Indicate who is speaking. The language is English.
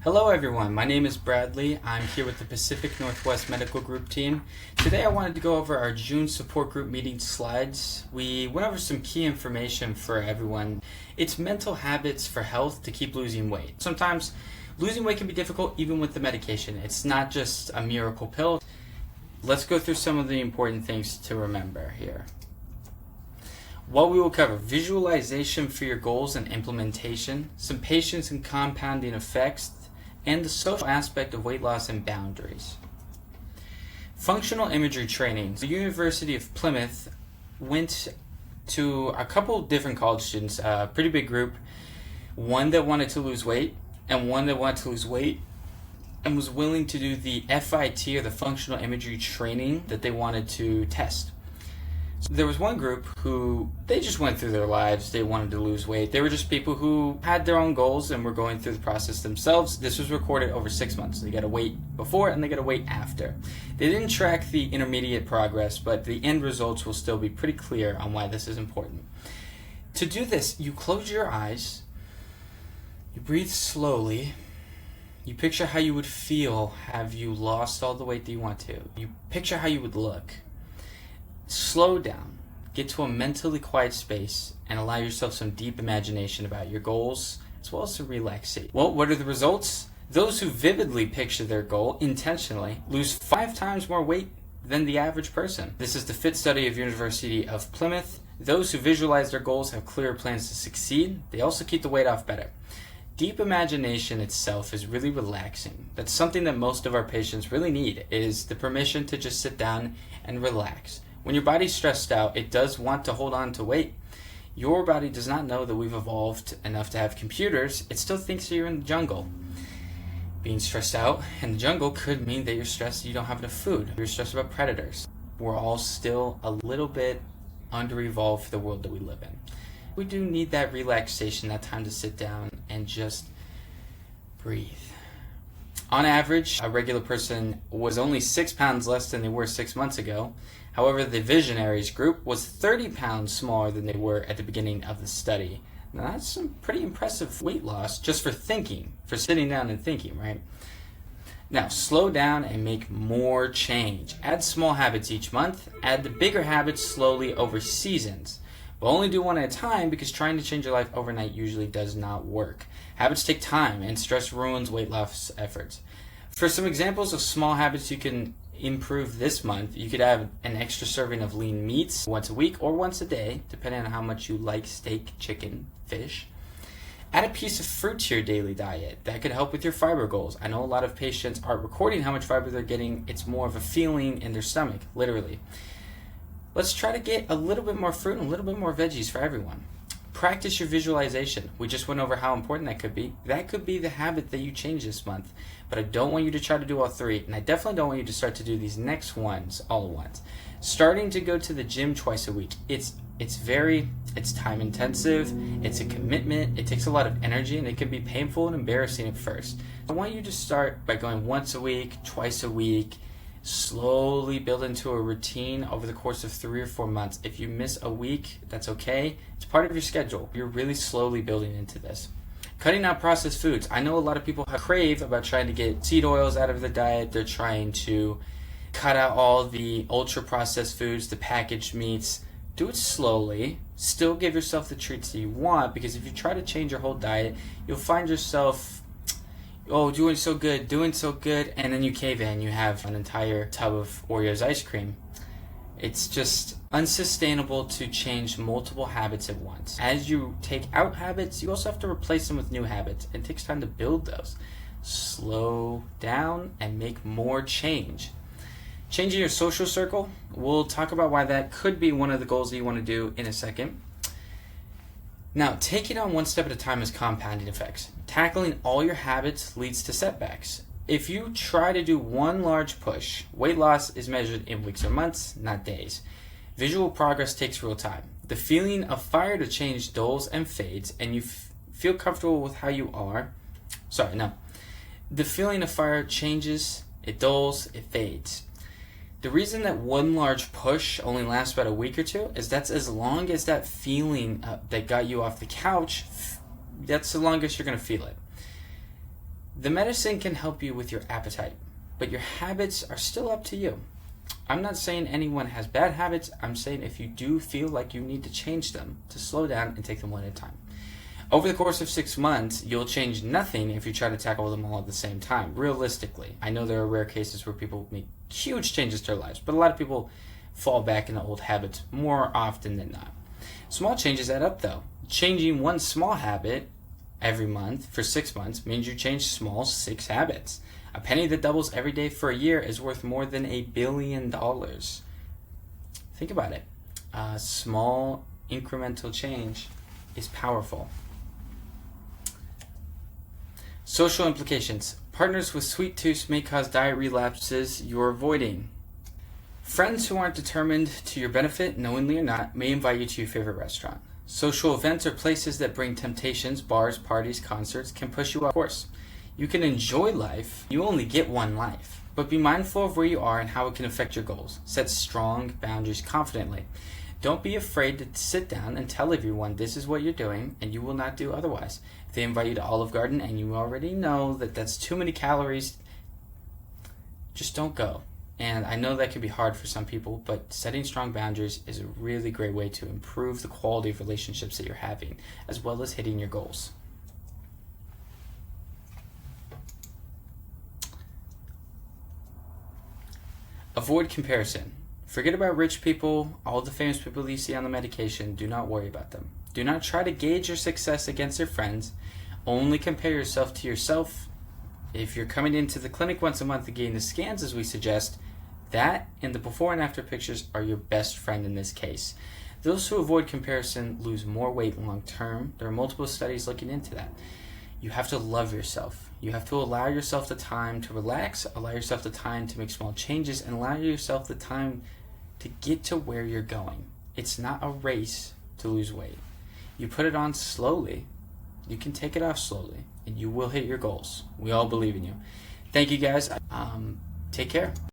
Speaker 1: Hello everyone, my name is Bradley. I'm here with the Pacific Northwest Medical Group team. Today I wanted to go over our June support group meeting slides. We went over some key information for everyone. It's mental habits for health to keep losing weight. Sometimes losing weight can be difficult even with the medication. It's not just a miracle pill. Let's go through some of the important things to remember here. What we will cover: visualization for your goals and implementation, some patience and compounding effects, and the social aspect of weight loss and boundaries. Functional imagery training. The University of Plymouth went to a couple different college students, a pretty big group, one that wanted to lose weight and one that wanted to lose weight and was willing to do the FIT, or the functional imagery training, that they wanted to test. So there was one group who, they just went through their lives, they wanted to lose weight. They were just people who had their own goals and were going through the process themselves. This was recorded over 6 months. They got to wait before and they got to wait after. They didn't track the intermediate progress, but the end results will still be pretty clear on why this is important. To do this, you close your eyes, you breathe slowly, you picture how you would feel have you lost all the weight that you want to. You picture how you would look. Slow down, get to a mentally quiet space, and allow yourself some deep imagination about your goals, as well as some relaxation. Well, what are the results? Those who vividly picture their goal intentionally lose 5 times more weight than the average person. This is the FIT study of University of Plymouth. Those who visualize their goals have clearer plans to succeed. They also keep the weight off better. Deep imagination itself is really relaxing. That's something that most of our patients really need, is the permission to just sit down and relax. When your body's stressed out, it does want to hold on to weight. Your body does not know that we've evolved enough to have computers. It still thinks that you're in the jungle. Being stressed out in the jungle could mean that you're stressed that you don't have enough food. You're stressed about predators. We're all still a little bit under-evolved for the world that we live in. We do need that relaxation, that time to sit down and just breathe. On average, a regular person was only 6 pounds less than they were 6 months ago. However, the Visionaries group was 30 pounds smaller than they were at the beginning of the study. Now that's some pretty impressive weight loss just for thinking, for sitting down and thinking, right? Now, slow down and make more change. Add small habits each month. Add the bigger habits slowly over seasons. But only do one at a time, because trying to change your life overnight usually does not work. Habits take time, and stress ruins weight loss efforts. For some examples of small habits you can improve this month, you could have an extra serving of lean meats once a week or once a day, depending on how much you like steak, chicken, fish. Add a piece of fruit to your daily diet. That could help with your fiber goals. I know a lot of patients aren't recording how much fiber they're getting. It's more of a feeling in their stomach, literally. Let's try to get a little bit more fruit and a little bit more veggies for everyone. Practice your visualization. We just went over how important that could be. That could be the habit that you change this month. But I don't want you to try to do all 3, and I definitely don't want you to start to do these next ones all at once. Starting to go to the gym twice a week. It's time intensive, it's a commitment, it takes a lot of energy, and it can be painful and embarrassing at first. I want you to start by going once a week, twice a week, slowly build into a routine over the course of 3 or 4 months. If you miss a week, that's okay. It's part of your schedule. You're really slowly building into this. Cutting out processed foods. I know a lot of people have crave about trying to get seed oils out of their diet. They're trying to cut out all the ultra processed foods, the packaged meats. Do it slowly. Still give yourself the treats that you want, because if you try to change your whole diet, you'll find yourself doing so good, and then you cave in. You have an entire tub of Oreos ice cream. It's just unsustainable to change multiple habits at once. As you take out habits, you also have to replace them with new habits. It takes time to build those. Slow down and make more change. Changing your social circle, we'll talk about why that could be one of the goals that you want to do in a second. Now, taking on one step at a time is compounding effects. Tackling all your habits leads to setbacks. If you try to do one large push, weight loss is measured in weeks or months, not days. Visual progress takes real time. The feeling of fire to change dulls and fades, and you feel comfortable with how you are. The feeling of fire changes, it dulls, it fades. The reason that one large push only lasts about a week or 2 is that's as long as that feeling that got you off the couch, that's the longest you're going to feel it. The medicine can help you with your appetite, but your habits are still up to you. I'm not saying anyone has bad habits. I'm saying if you do feel like you need to change them, to slow down and take them one at a time. Over the course of 6 months, you'll change nothing if you try to tackle them all at the same time. Realistically, I know there are rare cases where people make huge changes to their lives, but a lot of people fall back into old habits more often than not. Small changes add up though. Changing one small habit every month for 6 months means you change small 6 habits. A penny that doubles every day for a year is worth more than $1 billion. Think about it. A small incremental change is powerful. Social implications. Partners with sweet tooths may cause diet relapses you're avoiding. Friends who aren't determined to your benefit, knowingly or not, may invite you to your favorite restaurant. Social events or places that bring temptations, bars, parties, concerts, can push you off course. You can enjoy life. You only get one life. But be mindful of where you are and how it can affect your goals. Set strong boundaries confidently. Don't be afraid to sit down and tell everyone this is what you're doing and you will not do otherwise. If they invite you to Olive Garden and you already know that that's too many calories, just don't go. And I know that can be hard for some people, but setting strong boundaries is a really great way to improve the quality of relationships that you're having, as well as hitting your goals. Avoid comparison. Forget about rich people, all the famous people you see on the medication. Do not worry about them. Do not try to gauge your success against your friends. Only compare yourself to yourself. If you're coming into the clinic once a month to gain the scans as we suggest, that and the before and after pictures are your best friend in this case. Those who avoid comparison lose more weight long term. There are multiple studies looking into that. You have to love yourself. You have to allow yourself the time to relax, allow yourself the time to make small changes, and allow yourself the time to get to where you're going. It's not a race to lose weight. You put it on slowly. You can take it off slowly, and you will hit your goals. We all believe in you. Thank you guys. Take care.